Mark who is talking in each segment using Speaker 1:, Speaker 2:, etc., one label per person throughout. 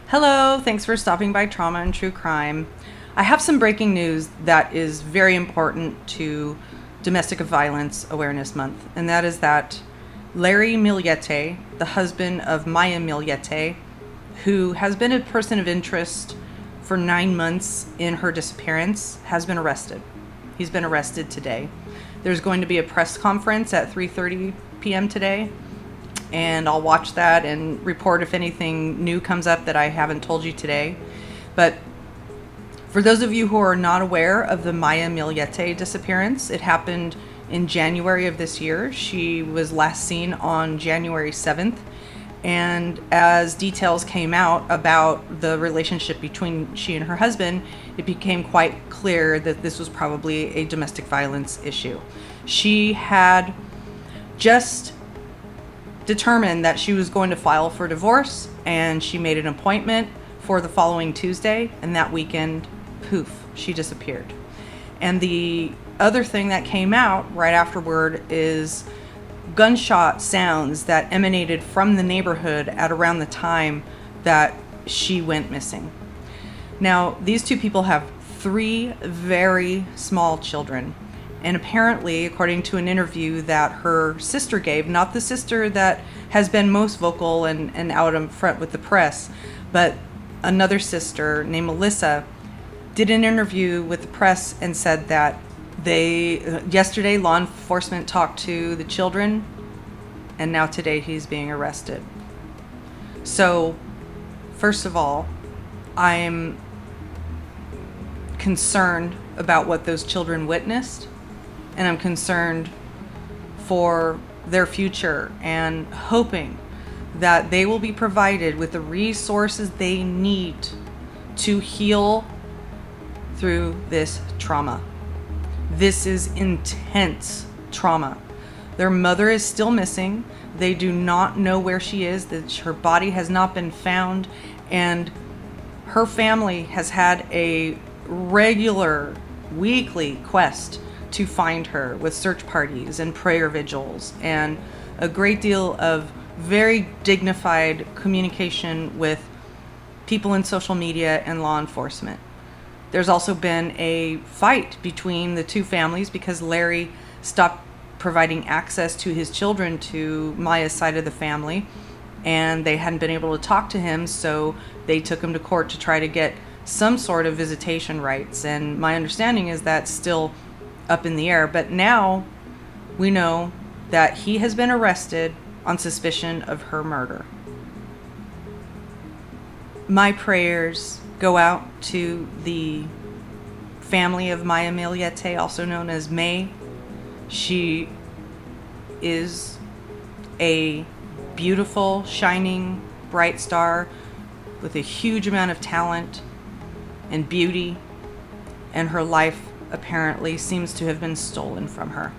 Speaker 1: Hello, thanks for stopping by Trauma and True Crime. I have some breaking news that is very important to Domestic Violence Awareness Month, and that is that Larry Millete, the husband of Maya Millete, who has been a person of interest for 9 months in her disappearance, has been arrested. He's been arrested today. There's going to be a press conference at 3:30 p.m. today, and I'll watch that and report if anything new comes up that I haven't told you today. But for those of you who are not aware of the Maya Millete disappearance, it happened in January of this year. She was last seen on January 7th. And as details came out about the relationship between she and her husband, it became quite clear that this was probably a domestic violence issue. She had just determined that she was going to file for divorce, and she made an appointment for the following Tuesday, and that weekend, poof, she disappeared. And the other thing that came out right afterward is gunshot sounds that emanated from the neighborhood at around the time that she went missing. Now, these two people have 3 very small children. And apparently, according to an interview that her sister gave, not the sister that has been most vocal and out in front with the press, but another sister named Melissa, did an interview with the press and said that yesterday law enforcement talked to the children, and now today he's being arrested. So, first of all, I'm concerned about what those children witnessed. And I'm concerned for their future and hoping that they will be provided with the resources they need to heal through this trauma. This is intense trauma. Their mother is still missing. They do not know where she is. Her body has not been found. And her family has had a regular weekly quest to find her with search parties and prayer vigils and a great deal of very dignified communication with people in social media and law enforcement. There's also been a fight between the two families because Larry stopped providing access to his children to Maya's side of the family, and they hadn't been able to talk to him, so they took him to court to try to get some sort of visitation rights. And my understanding is that's still up in the air, but now we know that he has been arrested on suspicion of her murder. My prayers go out to the family of Maya Millete, also known as May. She is a beautiful, shining, bright star with a huge amount of talent and beauty, and her life apparently seems to have been stolen from her.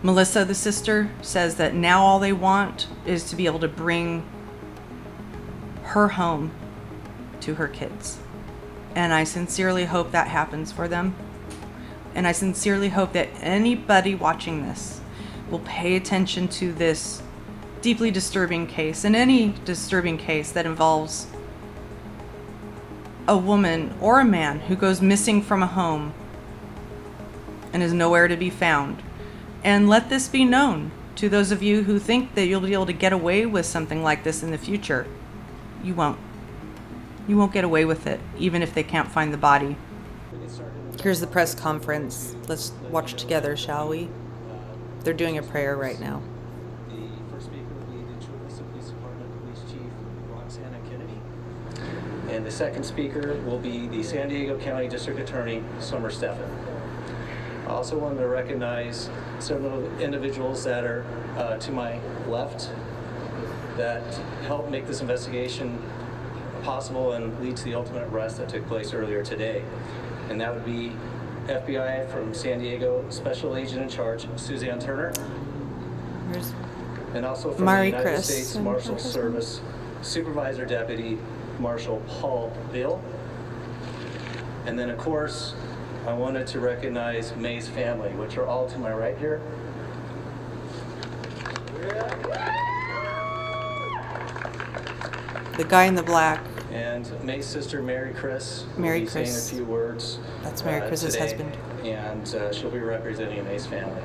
Speaker 1: Melissa, the sister, says that now all they want is to be able to bring her home to her kids. And I sincerely hope that happens for them. And I sincerely hope that anybody watching this will pay attention to this deeply disturbing case, and any disturbing case that involves a woman or a man who goes missing from a home and is nowhere to be found. And let this be known to those of you who think that you'll be able to get away with something like this in the future. You won't. You won't get away with it, even if they can't find the body. Here's the press conference. Let's watch together, shall we? They're doing a prayer right now.
Speaker 2: And the second speaker will be the San Diego County District Attorney, Summer Steffen. I also wanted to recognize several individuals that are to my left that helped make this investigation possible and lead to the ultimate arrest that took place earlier today. And that would be FBI from San Diego Special Agent in Charge, Suzanne Turner. And also from the United States Marshal Service, Supervisor Deputy Marshal Paul Bill. And then, of course, I wanted to recognize May's family, which are all to my right here.
Speaker 1: The guy in the black.
Speaker 2: And May's sister, Mary Chris,
Speaker 1: Mary
Speaker 2: will be
Speaker 1: Chris.
Speaker 2: saying a few words.
Speaker 1: That's Mary Chris's
Speaker 2: today,
Speaker 1: husband.
Speaker 2: And she'll be representing May's family.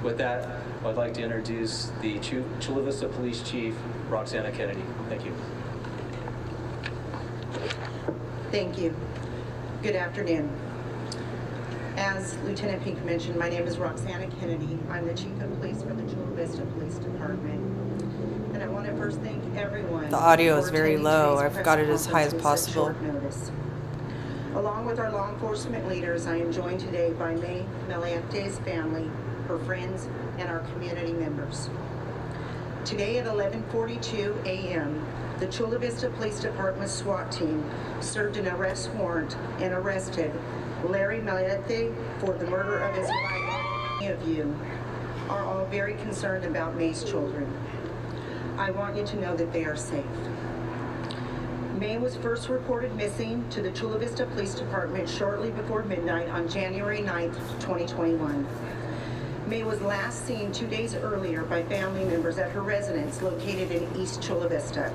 Speaker 2: With that, I'd like to introduce the Chula Vista Police Chief, Roxana Kennedy. Thank you.
Speaker 3: Thank you. Good afternoon. As Lieutenant Pink mentioned, my name is Roxana Kennedy. I'm the Chief of Police for the Chula Vista Police Department. And I want to first thank everyone.
Speaker 1: The audio
Speaker 3: for
Speaker 1: is very
Speaker 3: attending
Speaker 1: low.
Speaker 3: today's
Speaker 1: I've
Speaker 3: press
Speaker 1: got it as high as
Speaker 3: conference with such
Speaker 1: possible.
Speaker 3: short notice. Along with our law enforcement leaders, I am joined today by Maya Millete's family, her friends, and our community members. Today at 11:42 a.m., the Chula Vista Police Department SWAT team served an arrest warrant and arrested Larry Millete for the murder of his wife. Many of you are all very concerned about May's children. I want you to know that they are safe. May was first reported missing to the Chula Vista Police Department shortly before midnight on January 9th, 2021. May was last seen 2 days earlier by family members at her residence located in East Chula Vista.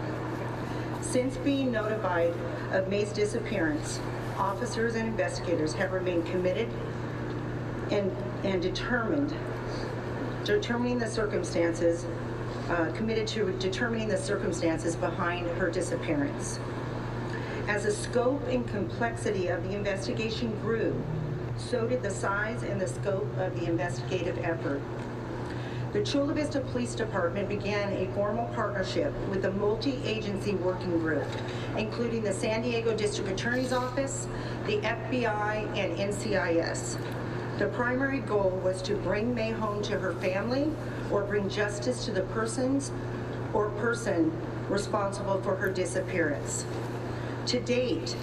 Speaker 3: Since being notified of May's disappearance, officers and investigators have remained committed and committed to determining the circumstances behind her disappearance. As the scope and complexity of the investigation grew, so did the size and the scope of the investigative effort. The Chula Vista Police Department began a formal partnership with a multi-agency working group, including the San Diego District Attorney's Office, the FBI, and NCIS. The primary goal was to bring May home to her family or bring justice to the person responsible for her disappearance. To date,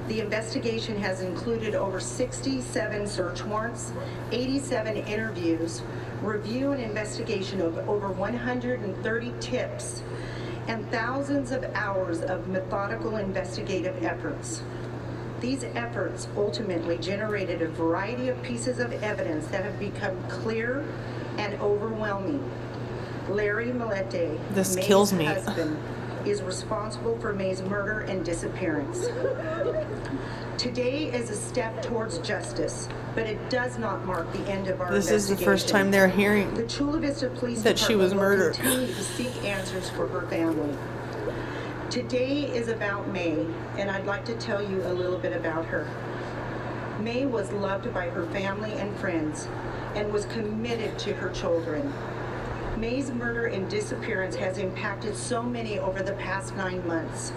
Speaker 3: the investigation has included over 67 search warrants, 87 interviews, review and investigation of over 130 tips, and thousands of hours of methodical investigative efforts. These efforts ultimately generated a variety of pieces of evidence that have become clear and overwhelming. Larry Millete,
Speaker 1: This
Speaker 3: May's
Speaker 1: kills me.
Speaker 3: husband, is responsible for May's murder and disappearance. Today is a step towards justice, but it does not mark the end of our
Speaker 1: This is
Speaker 3: investigation.
Speaker 1: the first time they're hearing
Speaker 3: The Chula Vista Police
Speaker 1: that she was
Speaker 3: Department will
Speaker 1: murdered.
Speaker 3: continue to seek answers for her family. Today is about May, and I'd like to tell you a little bit about her. May was loved by her family and friends and was committed to her children. May's murder and disappearance has impacted so many over the past 9 months,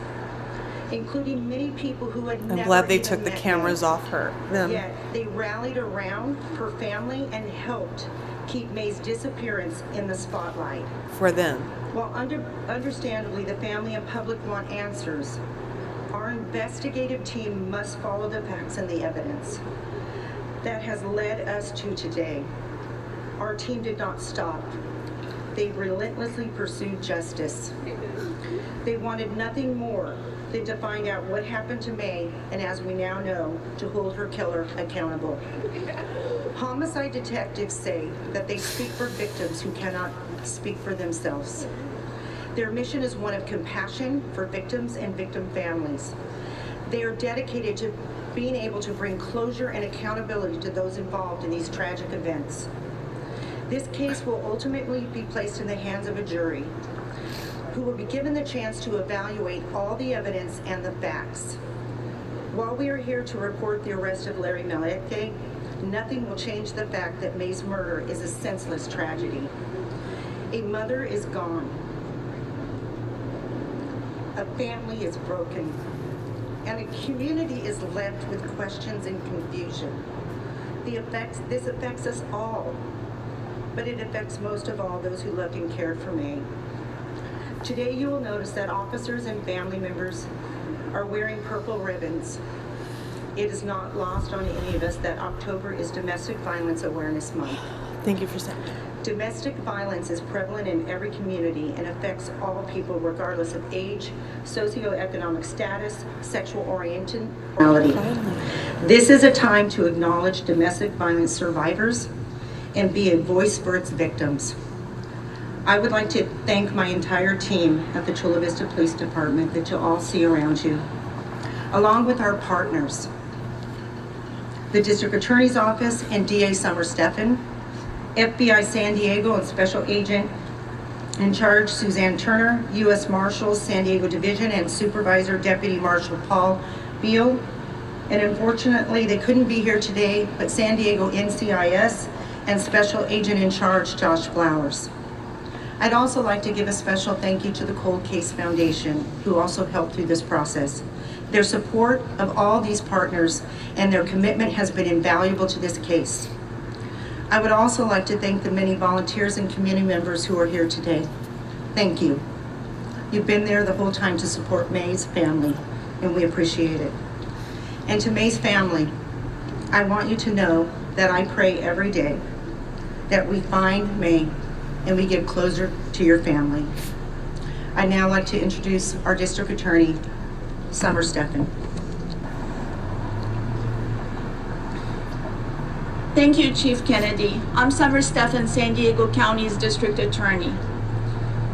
Speaker 3: including many people who had never
Speaker 1: I'm glad they
Speaker 3: even
Speaker 1: took the
Speaker 3: met
Speaker 1: cameras
Speaker 3: May.
Speaker 1: off them.
Speaker 3: Yet they rallied around her family and helped keep May's disappearance in the spotlight.
Speaker 1: For them.
Speaker 3: While understandably the family and public want answers, our investigative team must follow the facts and the evidence that has led us to today. Our team did not stop. They relentlessly pursued justice. They wanted nothing more than to find out what happened to May, and as we now know, to hold her killer accountable. Homicide detectives say that they speak for victims who cannot speak for themselves. Their mission is one of compassion for victims and victim families. They are dedicated to being able to bring closure and accountability to those involved in these tragic events. This case will ultimately be placed in the hands of a jury who will be given the chance to evaluate all the evidence and the facts. While we are here to report the arrest of Larry Millete, nothing will change the fact that May's murder is a senseless tragedy. A mother is gone. A family is broken. And a community is left with questions and confusion. This affects us all, but it affects most of all those who loved and cared for May. Today you will notice that officers and family members are wearing purple ribbons. It is not lost on any of us that October is Domestic Violence Awareness Month.
Speaker 1: Thank you for saying that.
Speaker 3: Domestic violence is prevalent in every community and affects all people regardless of age, socioeconomic status, sexual orientation, or morality. This is a time to acknowledge domestic violence survivors and be a voice for its victims. I would like to thank my entire team at the Chula Vista Police Department that you all see around you, along with our partners, the District Attorney's Office and DA Summer Steffen, FBI San Diego and Special Agent in Charge Suzanne Turner, U.S. Marshals San Diego Division and Supervisor Deputy Marshal Paul Beal. And unfortunately, they couldn't be here today, but San Diego NCIS and Special Agent in Charge Josh Flowers. I'd also like to give a special thank you to the Cold Case Foundation, who also helped through this process. Their support of all these partners and their commitment has been invaluable to this case. I would also like to thank the many volunteers and community members who are here today. Thank you. You've been there the whole time to support May's family, and we appreciate it. And to May's family, I want you to know that I pray every day that we find May and we get closer to your family. I'd now like to introduce our District Attorney, Summer Steffen.
Speaker 4: Thank you, Chief Kennedy. I'm Summer Steffen, San Diego County's District Attorney.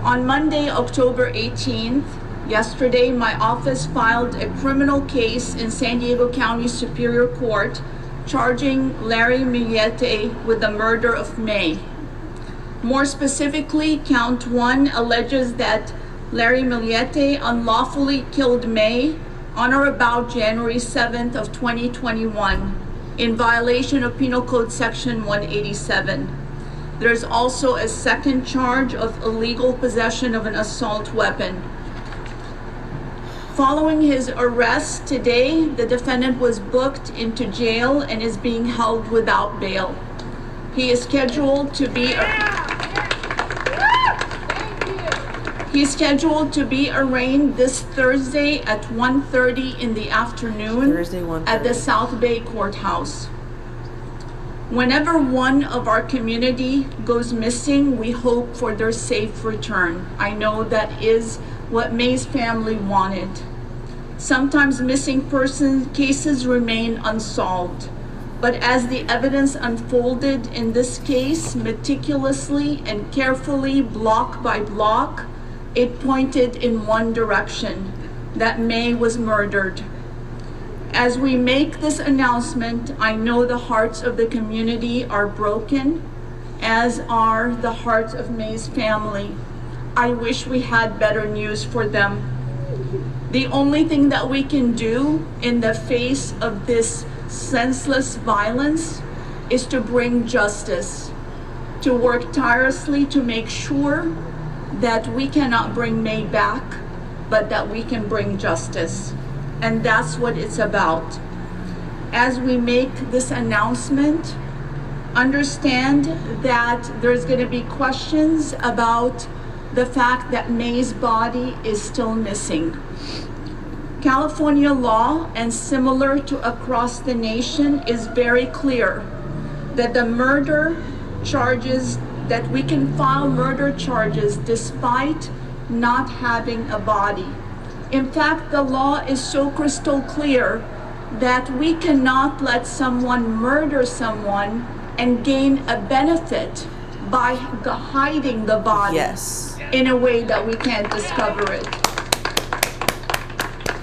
Speaker 4: On Monday, October 18th, yesterday, my office filed a criminal case in San Diego County Superior Court charging Larry Millete with the murder of May. More specifically, count 1 alleges that Larry Millete unlawfully killed May on or about January 7th of 2021 in violation of Penal Code Section 187. There's also a second charge of illegal possession of an assault weapon. Following his arrest today, the defendant was booked into jail and is being held without bail. He is scheduled to be arraigned this Thursday at 1:30 in the afternoon at the South Bay Courthouse. Whenever one of our community goes missing, we hope for their safe return. I know that is what May's family wanted. Sometimes missing person cases remain unsolved, but as the evidence unfolded in this case, meticulously and carefully, block by block, it pointed in one direction, that May was murdered. As we make this announcement, I know the hearts of the community are broken, as are the hearts of May's family. I wish we had better news for them. The only thing that we can do in the face of this senseless violence is to bring justice, to work tirelessly to make sure that we cannot bring May back, but that we can bring justice. And that's what it's about. As we make this announcement, understand that there's going to be questions about the fact that May's body is still missing. California law, and similar to across the nation, is very clear that the murder charges, that we can file murder charges despite not having a body. In fact, the law is so crystal clear that we cannot let someone murder someone and gain a benefit by hiding the body in a way that we can't discover it.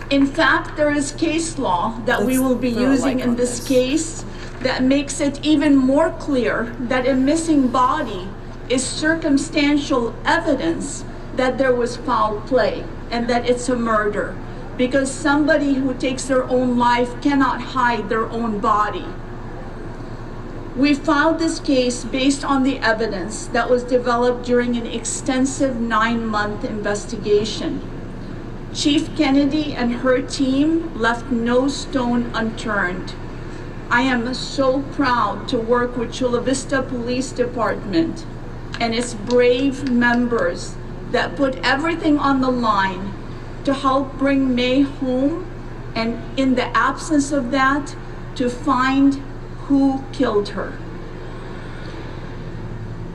Speaker 4: In fact, there is case law that we will be using in this case that makes it even more clear that a missing body is circumstantial evidence that there was foul play and that it's a murder, because somebody who takes their own life cannot hide their own body. We filed this case based on the evidence that was developed during an extensive 9-month investigation. Chief Kennedy and her team left no stone unturned. I am so proud to work with Chula Vista Police Department and its brave members that put everything on the line to help bring May home, and in the absence of that, to find who killed her.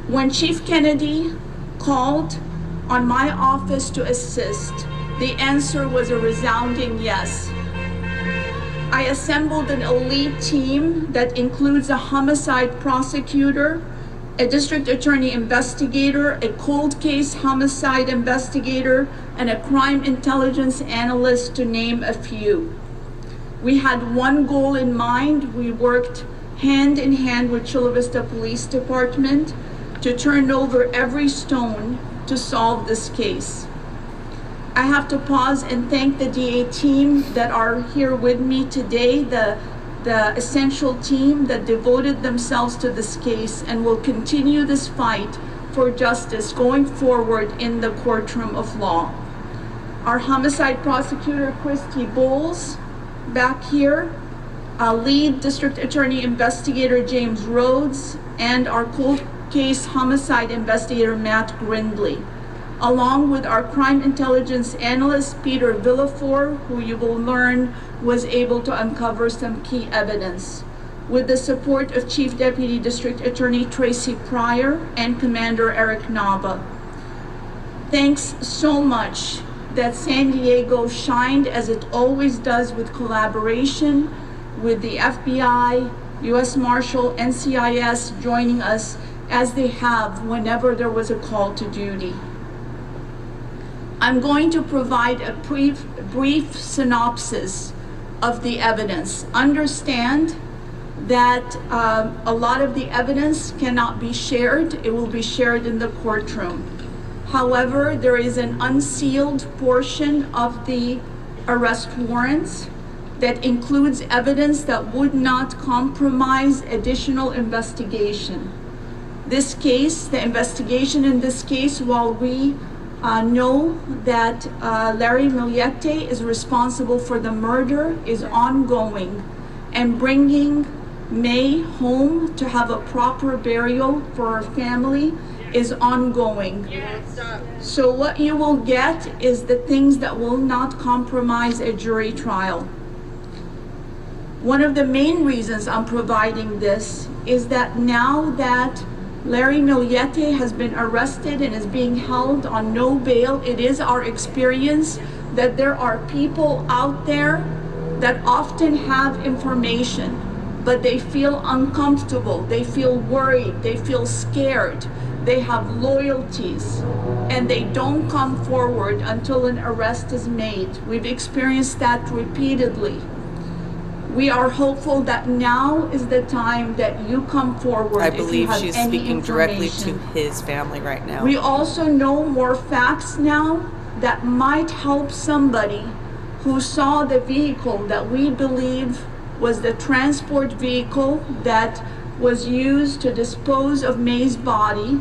Speaker 4: When Chief Kennedy called on my office to assist, the answer was a resounding yes. I assembled an elite team that includes a homicide prosecutor, a district attorney investigator, a cold case homicide investigator, and a crime intelligence analyst, to name a few. We had one goal in mind. We worked hand in hand with Chula Vista Police Department to turn over every stone to solve this case. I have to pause and thank the DA team that are here with me today, the essential team that devoted themselves to this case and will continue this fight for justice going forward in the courtroom of law. Our homicide prosecutor, Christy Bowles, back here, our lead district attorney investigator, James Rhodes, and our cold case homicide investigator, Matt Grindley, along with our crime intelligence analyst, Peter Villafort, who you will learn was able to uncover some key evidence, with the support of Chief Deputy District Attorney Tracy Pryor and Commander Eric Nava. Thanks so much that San Diego shined, as it always does, with collaboration with the FBI, U.S. Marshal, NCIS joining us as they have whenever there was a call to duty. I'm going to provide a brief synopsis of the evidence. Understand that a lot of the evidence cannot be shared. It will be shared in the courtroom. However, there is an unsealed portion of the arrest warrants that includes evidence that would not compromise additional investigation. This case, the investigation in this case, while we know that Larry Millete is responsible for the murder, is ongoing, and bringing May home to have a proper burial for her family is ongoing. Yes. So what you will get is the things that will not compromise a jury trial. One of the main reasons I'm providing this is that now that Larry Millete has been arrested and is being held on no bail, it is our experience that there are people out there that often have information, but they feel uncomfortable, they feel worried, they feel scared, they have loyalties, and they don't come forward until an arrest is made. We've experienced that repeatedly. We are hopeful that now is the time that you come forward.
Speaker 1: I believe she's speaking directly to his family right now.
Speaker 4: We also know more facts now that might help somebody who saw the vehicle that we believe was the transport vehicle that was used to dispose of May's body,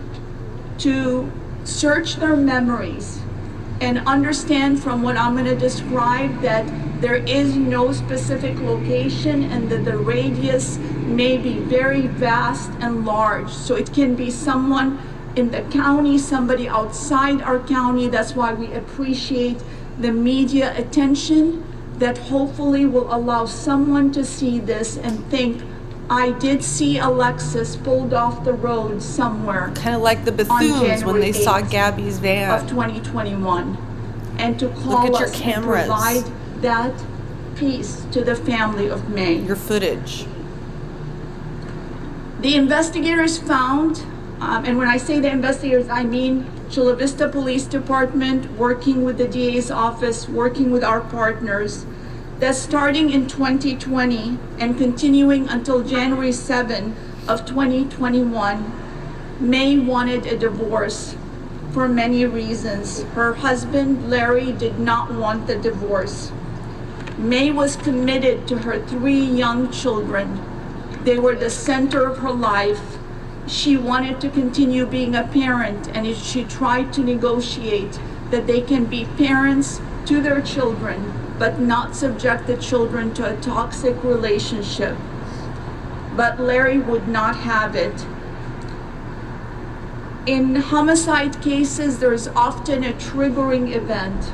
Speaker 4: to search their memories and understand from what I'm going to describe that there is no specific location and that the radius may be very vast and large. So it can be someone in the county, somebody outside our county. That's why we appreciate the media attention that hopefully will allow someone to see this and think, I did see Alexis pulled off the road somewhere.
Speaker 1: Kind of like the Bethunes when they saw Gabby's van.
Speaker 4: Of 2021. And to call us and provide that piece to the family of May.
Speaker 1: Your footage.
Speaker 4: The investigators found, and when I say the investigators, I mean Chula Vista Police Department, working with the DA's office, working with our partners, that starting in 2020 and continuing until January 7 of 2021, May wanted a divorce for many reasons. Her husband, Larry, did not want the divorce. May was committed to her 3 young children. They were the center of her life. She wanted to continue being a parent, and she tried to negotiate that they can be parents to their children, but not subject the children to a toxic relationship. But Larry would not have it. In homicide cases, there's often a triggering event.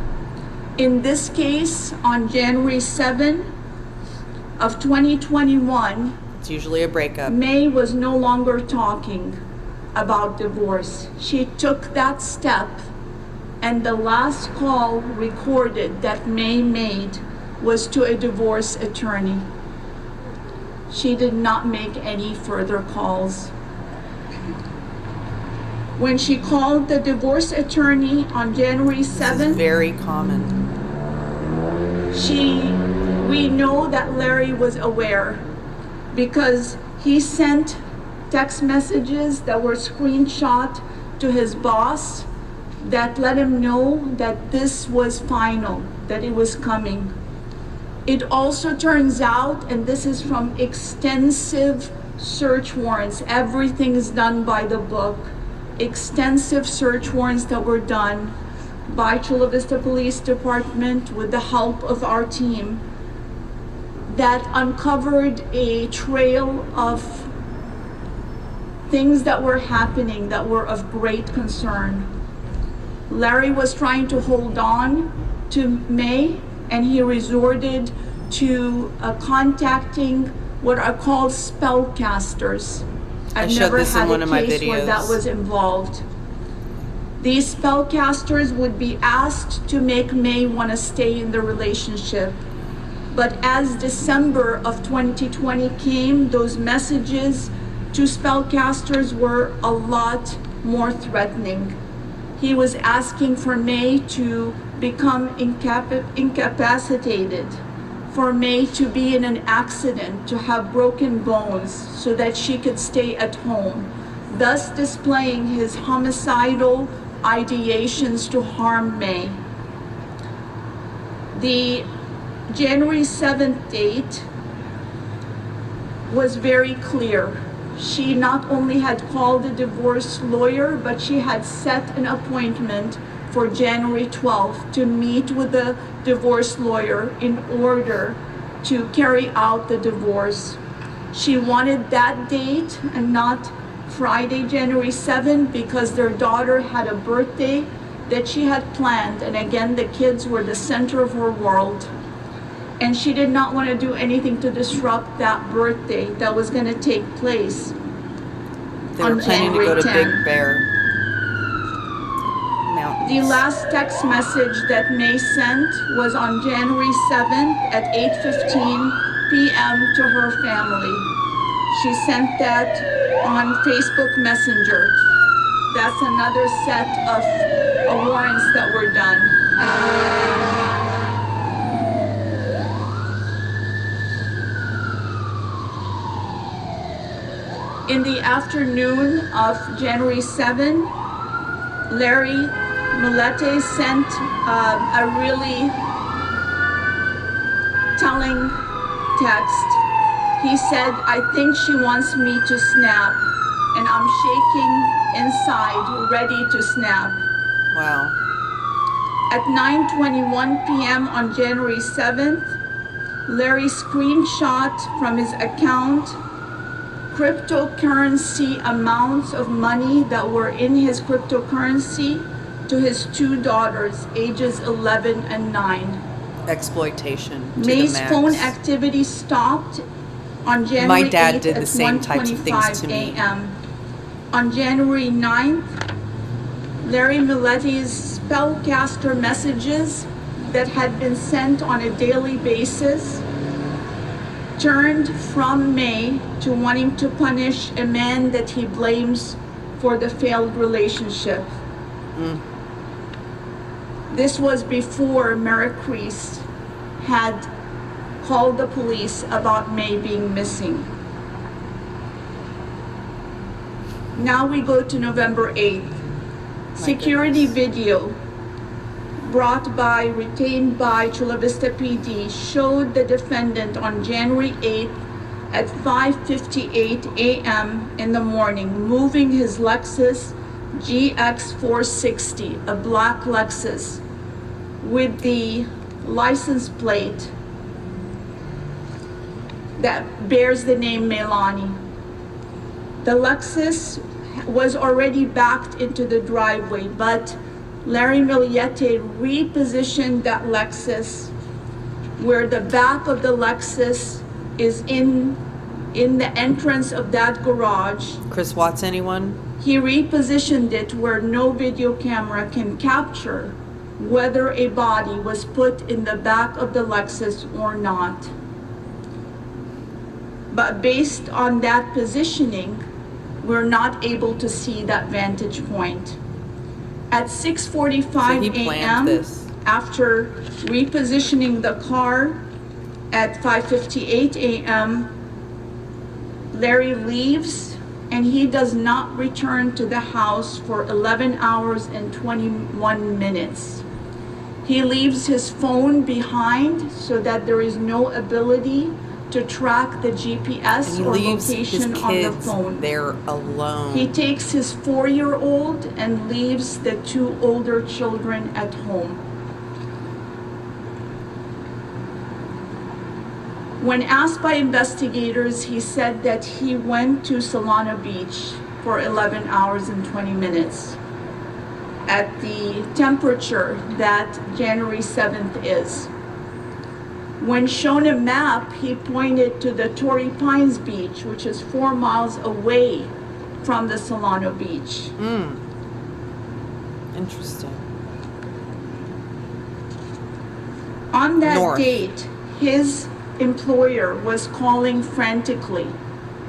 Speaker 4: In this case, on January 7 of 2021,
Speaker 1: it's usually a breakup.
Speaker 4: May was no longer talking about divorce. She took that step, and the last call recorded that May made was to a divorce attorney. She did not make any further calls. When she called the divorce attorney on January 7th,
Speaker 1: This is very common.
Speaker 4: we know that Larry was aware because he sent text messages that were screenshot to his boss that let him know that this was final, that it was coming. It also turns out, and this is from extensive search warrants, everything is done by the book, extensive search warrants that were done by Chula Vista Police Department with the help of our team that uncovered a trail of things that were happening that were of great concern. Larry was trying to hold on to May, and he resorted to contacting what are called spellcasters. I've never had a case where that was involved. These spellcasters would be asked to make May want to stay in the relationship. But as December of 2020 came, those messages to spellcasters were a lot more threatening. He was asking for May to become incapacitated, for May to be in an accident, to have broken bones so that she could stay at home, thus displaying his homicidal ideations to harm May. The January 7th date was very clear. She not only had called the divorce lawyer, but she had set an appointment for January 12th to meet with the divorce lawyer in order to carry out the divorce. She wanted that date and not Friday, January 7th, because their daughter had a birthday that she had planned, and again, the kids were the center of her world. And she did not want to do anything to disrupt that birthday that was going to take place.
Speaker 1: They were planning to go to Big Bear Mountains.
Speaker 4: The last text message that May sent was on January 7th at 8:15 p.m. to her family. She sent that on Facebook Messenger. That's another set of warrants that were done. In the afternoon of January 7, Larry Millete sent a really telling text. He said, "I think she wants me to snap, and I'm shaking inside, ready to snap."
Speaker 1: Wow.
Speaker 4: At 9:21 p.m. on January 7th, Larry screenshot from his account cryptocurrency amounts of money that were in his cryptocurrency to his two daughters, ages 11 and 9.
Speaker 1: Exploitation to
Speaker 4: May's
Speaker 1: the max.
Speaker 4: phone activity stopped on January
Speaker 1: My dad
Speaker 4: 8th
Speaker 1: did the
Speaker 4: at
Speaker 1: same types of things to
Speaker 4: 1:25
Speaker 1: me.
Speaker 4: a.m. On January 9th, Larry Millete's spellcaster messages that had been sent on a daily basis turned from May to wanting to punish a man that he blames for the failed relationship. This was before Maricris had called the police about May being missing. Now we go to November 8th. Security video retained by Chula Vista PD showed the defendant on January 8th at 5:58 a.m. in the morning moving his Lexus GX 460, a black Lexus, with the license plate that bears the name Melani. The Lexus was already backed into the driveway, but Larry Millete repositioned that Lexus where the back of the Lexus is in the entrance of that garage.
Speaker 1: Chris Watts, anyone?
Speaker 4: He repositioned it where no video camera can capture whether a body was put in the back of the Lexus or not. But based on that positioning, we're not able to see that vantage point. At
Speaker 1: So
Speaker 4: 6:45
Speaker 1: he planned
Speaker 4: a.m.,
Speaker 1: this.
Speaker 4: after repositioning the car at 5:58 a.m., Larry leaves and he does not return to the house for 11 hours and 21 minutes. He leaves his phone behind so that there is no ability to track the
Speaker 1: And
Speaker 4: GPS
Speaker 1: he
Speaker 4: or
Speaker 1: leaves his
Speaker 4: location on the
Speaker 1: kids
Speaker 4: phone.
Speaker 1: there alone.
Speaker 4: He takes his 4-year-old and leaves the 2 older children at home. When asked by investigators, he said that he went to Solana Beach for 11 hours and 20 minutes at the temperature that January 7th is. When shown a map, he pointed to the Torrey Pines Beach, which is 4 miles away from the Solano Beach.
Speaker 1: Interesting.
Speaker 4: On that
Speaker 1: North.
Speaker 4: date, his employer was calling frantically,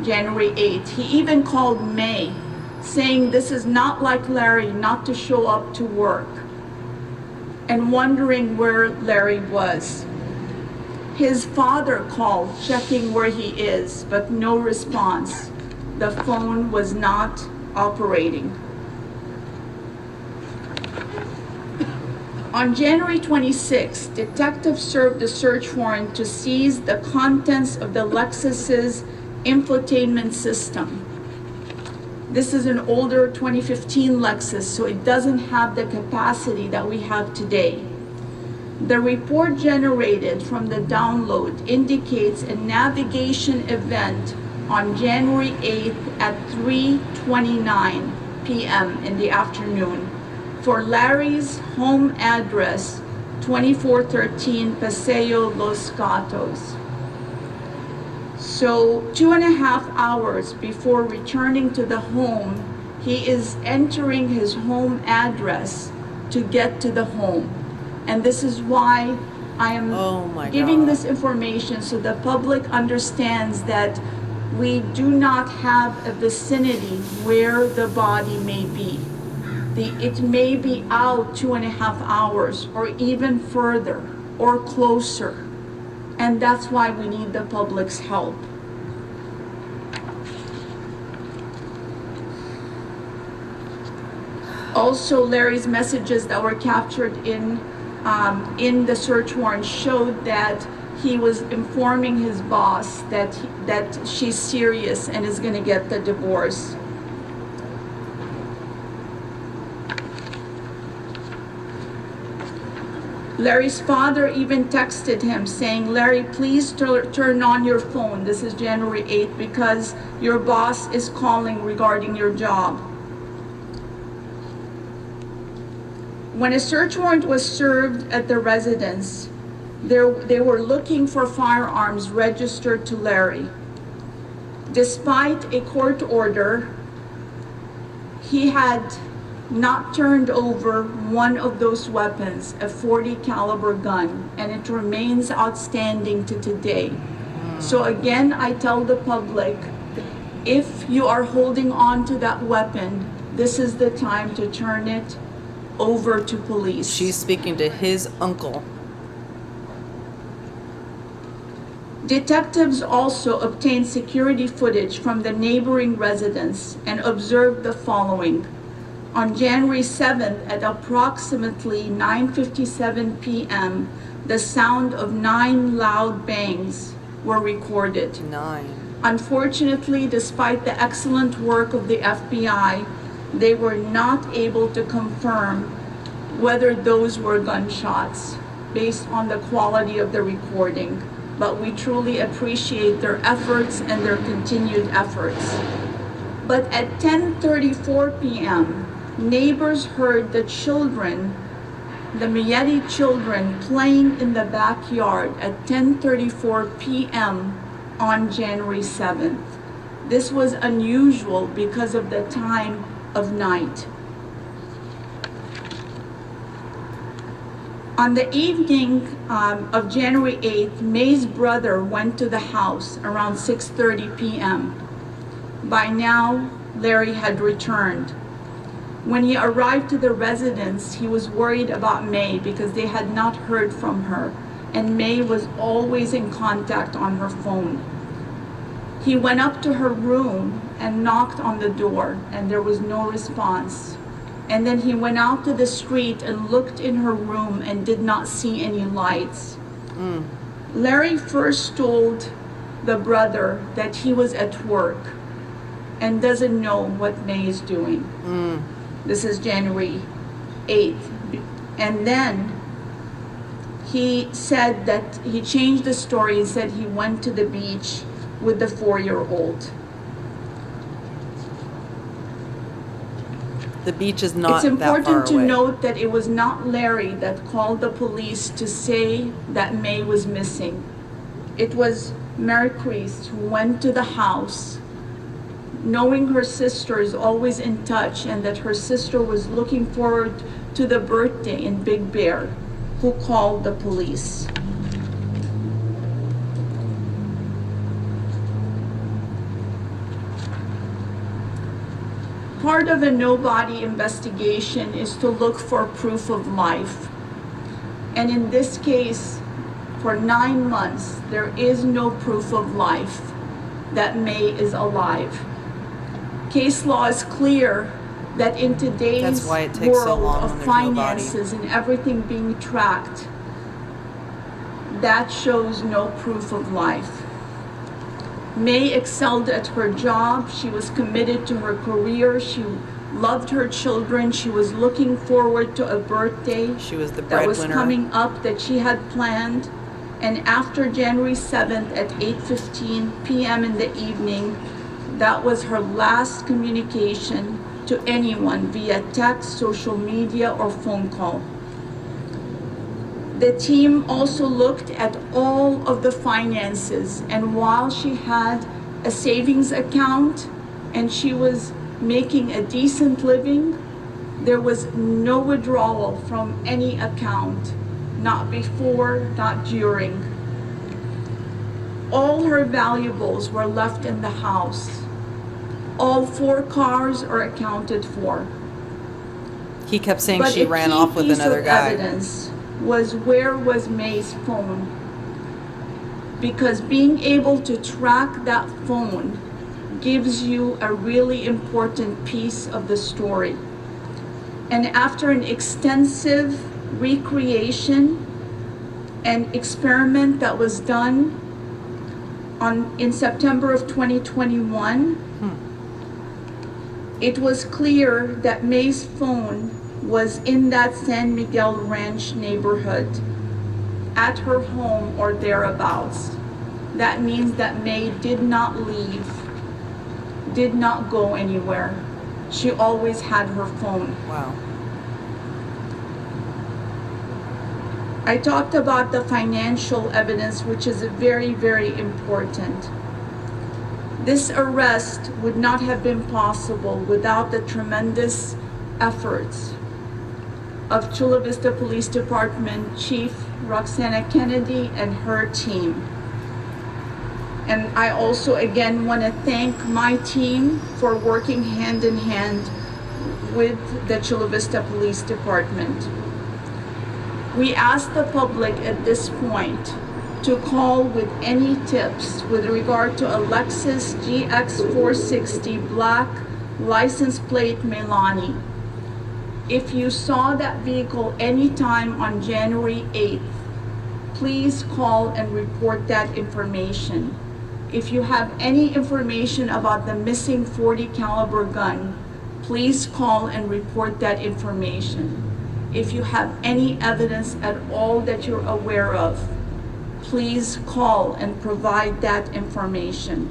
Speaker 4: January 8th. He even called May, saying this is not like Larry not to show up to work, and wondering where Larry was. His father called, checking where he is, but no response. The phone was not operating. On January 26, detectives served a search warrant to seize the contents of the Lexus's infotainment system. This is an older 2015 Lexus, so it doesn't have the capacity that we have today. The report generated from the download indicates a navigation event on January 8th at 3:29 p.m. in the afternoon for Larry's home address, 2413 Paseo Los Gatos. So 2.5 hours before returning to the home, he is entering his home address to get to the home. And this is why I am giving this information so the public understands that we do not have a vicinity where the body may be. It may be out 2.5 hours or even further or closer. And that's why we need the public's help. Also, Larry's messages that were captured in the search warrant showed that he was informing his boss that she's serious and is going to get the divorce. Larry's father even texted him saying, Larry, please turn on your phone. This is January 8th because your boss is calling regarding your job. When a search warrant was served at the residence, they were looking for firearms registered to Larry. Despite a court order, he had not turned over one of those weapons, a .40 caliber gun, and it remains outstanding to today. So again, I tell the public, if you are holding on to that weapon, this is the time to turn it over to police.
Speaker 1: She's speaking to his uncle.
Speaker 4: Detectives also obtained security footage from the neighboring residence and observed the following. On January 7th at approximately 9:57 p.m., the sound of 9 loud bangs were recorded.
Speaker 1: 9.
Speaker 4: Unfortunately, despite the excellent work of the FBI, they were not able to confirm whether those were gunshots based on the quality of the recording. But we truly appreciate their efforts and their continued efforts. But at 10:34 p.m., neighbors heard the children, the Millete children, playing in the backyard at 10:34 p.m. on January 7th. This was unusual because of the time of night. On the evening of January 8th, May's brother went to the house around 6:30 p.m. By now, Larry had returned. When he arrived to the residence, he was worried about May because they had not heard from her, and May was always in contact on her phone. He went up to her room and knocked on the door, and there was no response. And then he went out to the street and looked in her room and did not see any lights. Larry first told the brother that he was at work and doesn't know what May is doing. This is January 8th. And then he said that he changed the story and said he went to the beach with the 4-year-old.
Speaker 1: The beach is not
Speaker 4: It's
Speaker 1: that far
Speaker 4: important to
Speaker 1: away.
Speaker 4: note that it was not Larry that called the police to say that May was missing. It was Mary Priest who went to the house, knowing her sister is always in touch and that her sister was looking forward to the birthday in Big Bear, who called the police. Part of a no-body investigation is to look for proof of life. And in this case, for 9 months, there is no proof of life that May is alive. Case law is clear that in today's
Speaker 1: That's why it takes so
Speaker 4: world
Speaker 1: long
Speaker 4: of
Speaker 1: when there's no body.
Speaker 4: finances and everything being tracked, that shows no proof of life. May excelled at her job. She was committed to her career. She loved her children. She was looking forward to a birthday
Speaker 1: She was the
Speaker 4: that was
Speaker 1: breadwinner.
Speaker 4: coming up that she had planned. And after January 7th at 8:15 p.m. in the evening, that was her last communication to anyone via text, social media, or phone call. The team also looked at all of the finances, and while she had a savings account and she was making a decent living, there was no withdrawal from any account, not before, not during. All her valuables were left in the house. All 4 cars are accounted for.
Speaker 1: He kept saying
Speaker 4: But
Speaker 1: she
Speaker 4: a
Speaker 1: ran
Speaker 4: key
Speaker 1: off with
Speaker 4: piece
Speaker 1: another
Speaker 4: of
Speaker 1: guy.
Speaker 4: evidence was where was May's phone. Because being able to track that phone gives you a really important piece of the story. And after an extensive recreation and experiment that was done in September of 2021, it was clear that May's phone was in that San Miguel Ranch neighborhood, at her home or thereabouts. That means that May did not leave, did not go anywhere. She always had her phone.
Speaker 1: Wow.
Speaker 4: I talked about the financial evidence, which is very, very important. This arrest would not have been possible without the tremendous efforts of Chula Vista Police Department Chief Roxana Kennedy and her team. And I also again want to thank my team for working hand in hand with the Chula Vista Police Department. We ask the public at this point to call with any tips with regard to a Lexus GX460 black license plate Milani. If you saw that vehicle anytime on January 8th, please call and report that information. If you have any information about the missing .40 caliber gun, please call and report that information. If you have any evidence at all that you're aware of, please call and provide that information.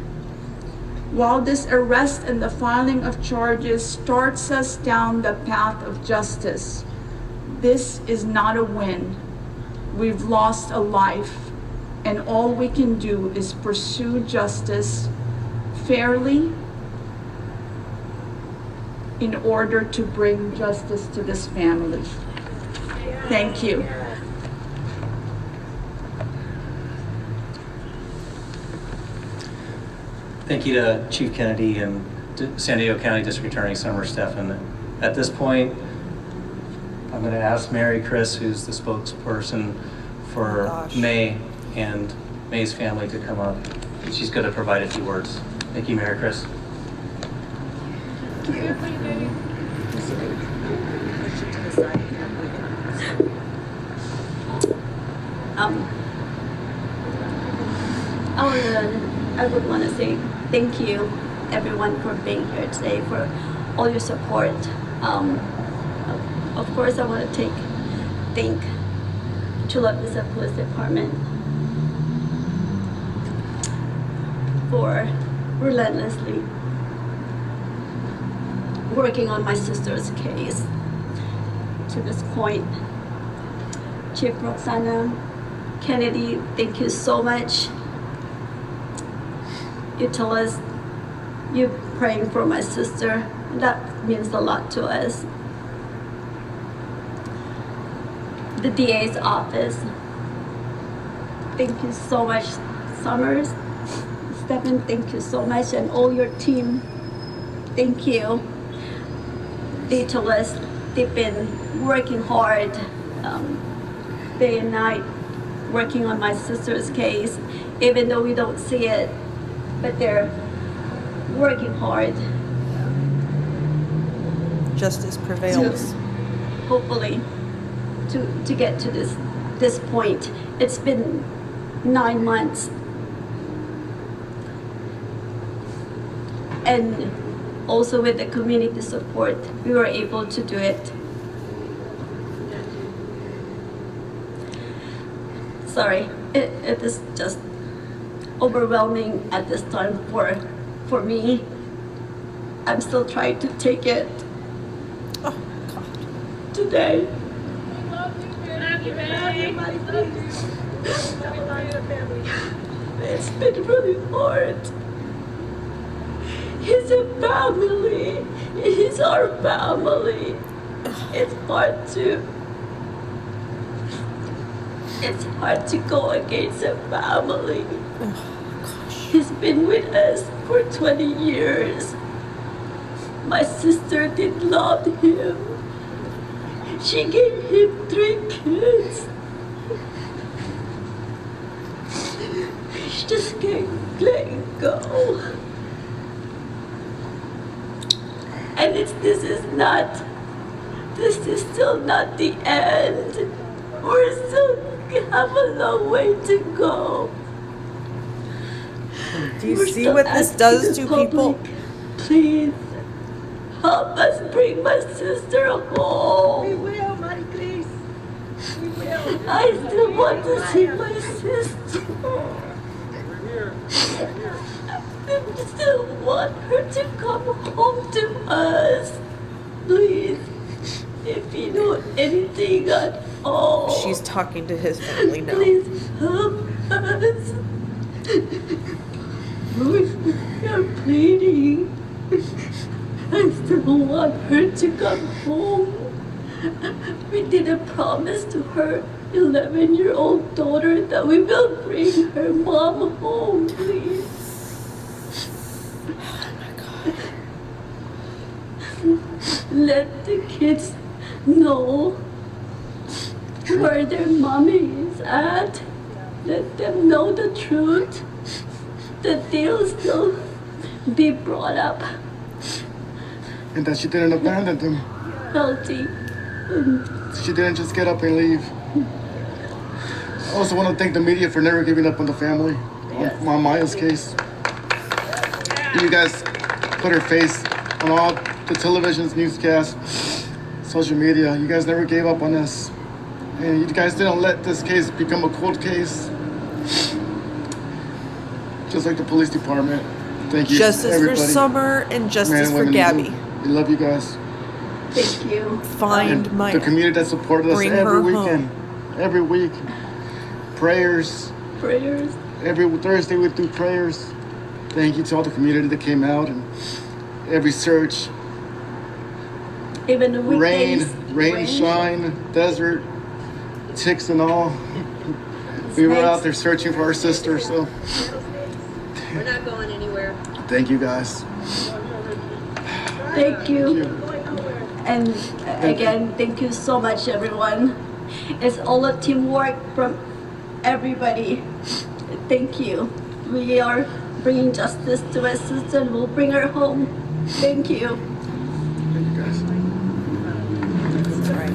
Speaker 4: While this arrest and the filing of charges starts us down the path of justice, this is not a win. We've lost a life, and all we can do is pursue justice fairly in order to bring justice to this family. Thank you.
Speaker 2: Thank you to Chief Kennedy and San Diego County District Attorney Summer Stephan. At this point, I'm going to ask Mary Chris, who's the spokesperson for May and May's family, to come up. And she's going to provide a few words. Thank you, Mary Chris.
Speaker 5: I would want to say thank you, everyone, for being here today, for all your support. Of course, I want to thank Chula Vista Police Department for relentlessly working on my sister's case to this point. Chief Roxana Kennedy, thank you so much. You tell us you're praying for my sister. That means a lot to us. The DA's office, thank you so much. Summers, Stephan, thank you so much, and all your team, thank you. They told us they've been working hard, day and night, working on my sister's case, even though we don't see it, but they're working hard.
Speaker 6: Justice prevails.
Speaker 5: Hopefully, to get to this point. It's been 9 months. And also with the community support, we were able to do it. Sorry, it is just overwhelming at this time for me. I'm still trying to take it.
Speaker 6: Oh, God.
Speaker 5: Today. It's been really hard. He's a family. He's our family. It's hard to go against a family. He's been with us for 20 years. My sister did love him. She gave him 3 kids. She just can't let it go. And this is still not the end. We're still have a long way to go.
Speaker 6: Do you see what this does to people?
Speaker 5: Please help us bring my sister home.
Speaker 3: We will, Marie Chris. We will.
Speaker 5: I still want to see my sister. I still want her to come home to us. Please, if you know anything at all.
Speaker 6: She's talking to his family now.
Speaker 5: Please help us. We are pleading. I still want her to come home. We did a promise to her 11-year-old daughter that we will bring her mom home, please.
Speaker 6: Oh my God.
Speaker 5: Let the kids know where their mommy is at. Let them know the truth, that they'll still be brought up
Speaker 7: And that she didn't abandon them.
Speaker 5: healthy.
Speaker 7: She didn't just get up and leave. I also want to thank the media for never giving up on the family, on Maya's case. You guys put her face on all the televisions, newscasts, social media. You guys never gave up on us. And you guys didn't let this case become a cold case. Just like the police department. Thank you,
Speaker 6: Justice
Speaker 7: everybody.
Speaker 6: for Summer and justice for
Speaker 7: women,
Speaker 6: Gabby.
Speaker 7: We love you guys.
Speaker 5: Thank you.
Speaker 6: Find
Speaker 7: And
Speaker 6: Maya.
Speaker 7: the community that supported us
Speaker 6: Bring
Speaker 7: every
Speaker 6: her
Speaker 7: weekend. Every week. Prayers.
Speaker 5: Prayers.
Speaker 7: Every Thursday we do prayers. Thank you to all the community that came out and every search.
Speaker 5: Even the weekdays.
Speaker 7: Rain, shine, desert, ticks and all. We were out there searching for our sister, so
Speaker 8: We're not going anywhere.
Speaker 7: thank you guys.
Speaker 5: Thank you. And again, thank you so much, everyone. It's all a teamwork from everybody. Thank you. We are bringing justice to my sister and we'll bring her home. Thank you.
Speaker 7: Thank you, guys.
Speaker 6: That's right.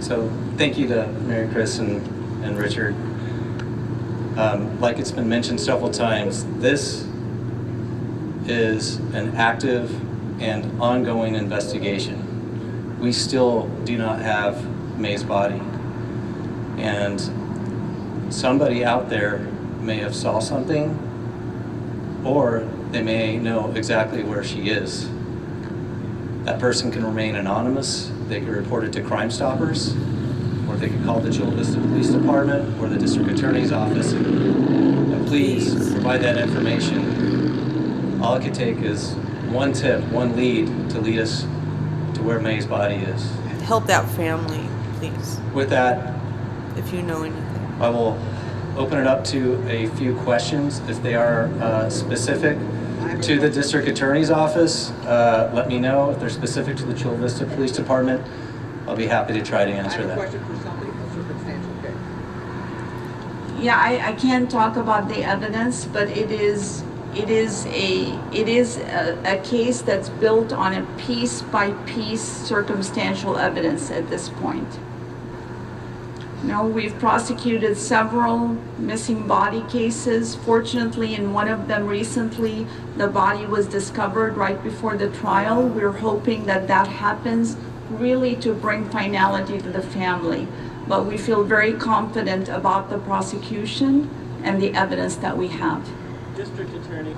Speaker 2: So thank you to Mary Chris and Richard. Like it's been mentioned several times, this is an active and ongoing investigation. We still do not have May's body. And somebody out there may have saw something, or they may know exactly where she is. That person can remain anonymous. They can report it to Crime Stoppers, or they can call the Chula Vista Police Department or the District Attorney's Office. And please provide that information. All it could take is one tip, one lead to lead us to where May's body is.
Speaker 6: Help that family, please,
Speaker 2: With that,
Speaker 6: if you know anything.
Speaker 2: I will open it up to a few questions. If they are specific to the District Attorney's Office, let me know. If they're specific to the Chula Vista Police Department, I'll be happy to try to answer that.
Speaker 8: I have a question for somebody, a circumstantial case.
Speaker 4: Yeah, I can't talk about the evidence, but it is a case that's built on a piece by piece circumstantial evidence at this point. You know, we've prosecuted several missing body cases. Fortunately, in one of them recently, the body was discovered right before the trial. We're hoping that that happens really to bring finality to the family. But we feel very confident about the prosecution and the evidence that we have.
Speaker 8: District Attorney.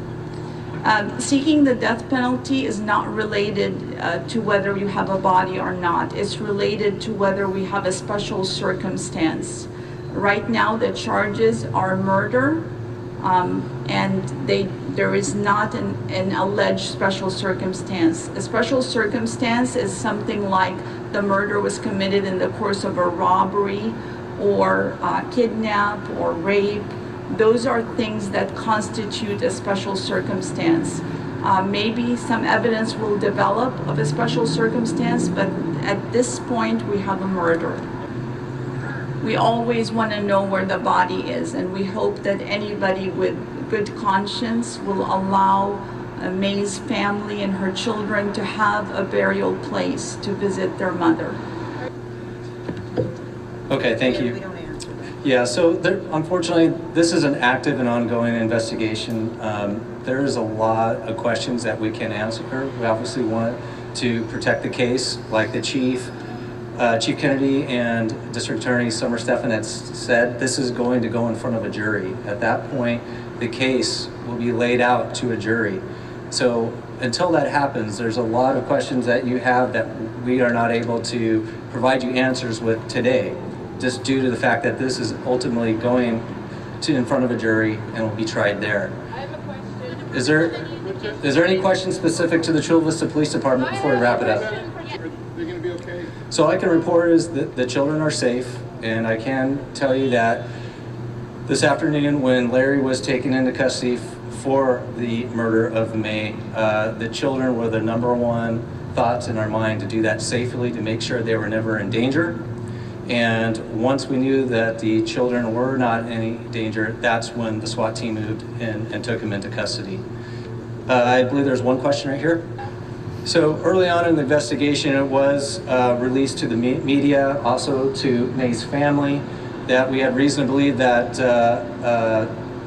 Speaker 4: Seeking the death penalty is not related to whether you have a body or not. It's related to whether we have a special circumstance. Right now, the charges are murder, and there is not an alleged special circumstance. A special circumstance is something like the murder was committed in the course of a robbery, or kidnap, or rape. Those are things that constitute a special circumstance. Maybe some evidence will develop of a special circumstance, but at this point we have a murder. We always want to know where the body is, and we hope that anybody with good conscience will allow May's family and her children to have a burial place to visit their mother.
Speaker 2: Okay, thank you. Yeah, so unfortunately, this is an active and ongoing investigation. There is a lot of questions that we can answer. We obviously want to protect the case, like the Chief Kennedy and District Attorney Summer Stephan had said. This is going to go in front of a jury. At that point, the case will be laid out to a jury. So until that happens, there's a lot of questions that you have that we are not able to provide you answers with today, just due to the fact that this is ultimately going in front of a jury and will be tried there.
Speaker 9: I have a question.
Speaker 2: Is there any questions specific to the Chula Vista Police Department before we wrap it up?
Speaker 7: They're gonna be okay.
Speaker 2: So all I can report is that the children are safe, and I can tell you that this afternoon when Larry was taken into custody for the murder of May, the children were the number one thoughts in our mind to do that safely, to make sure they were never in danger. And once we knew that the children were not in any danger, that's when the SWAT team moved in and took them into custody. I believe there's one question right here. So early on in the investigation, it was released to the media, also to May's family, that we had reason to believe that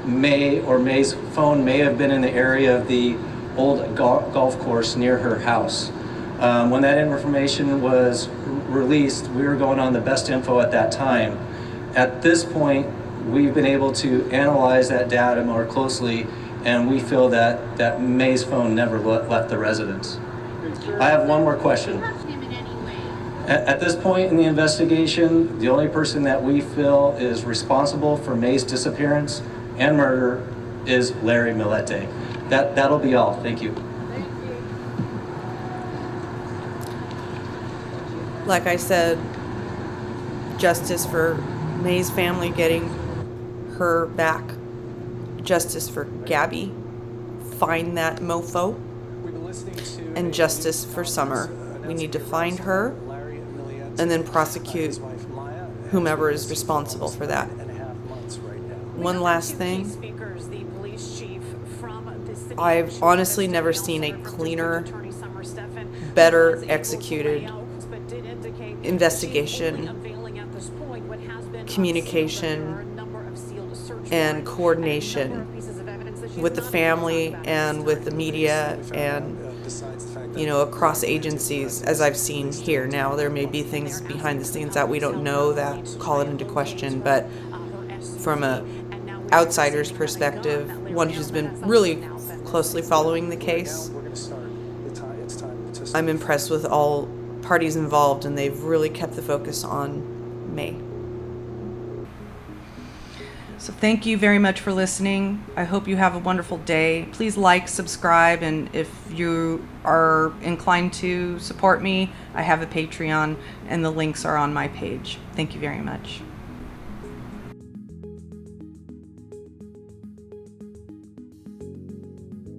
Speaker 2: May's phone may have been in the area of the old golf course near her house. When that information was released, we were going on the best info at that time. At this point, we've been able to analyze that data more closely, and we feel that May's phone never left the residence. I have one more question. At this point in the investigation, the only person that we feel is responsible for May's disappearance and murder is Larry Millete. That'll be all. Thank you.
Speaker 6: Like I said, justice for May's family getting her back. Justice for Gabby. Find that mofo. And justice for Summer. We need to find her and then prosecute whomever is responsible for that. One last thing. I've honestly never seen a cleaner, better executed investigation, communication, and coordination with the family and with the media and, you know, across agencies as I've seen here. Now, there may be things behind the scenes that we don't know that call it into question, but from a outsider's perspective, one who's been really closely following the case, I'm impressed with all parties involved, and they've really kept the focus on May.
Speaker 1: So thank you very much for listening. I hope you have a wonderful day. Please like, subscribe, and if you are inclined to support me, I have a Patreon, and the links are on my page. Thank you very much.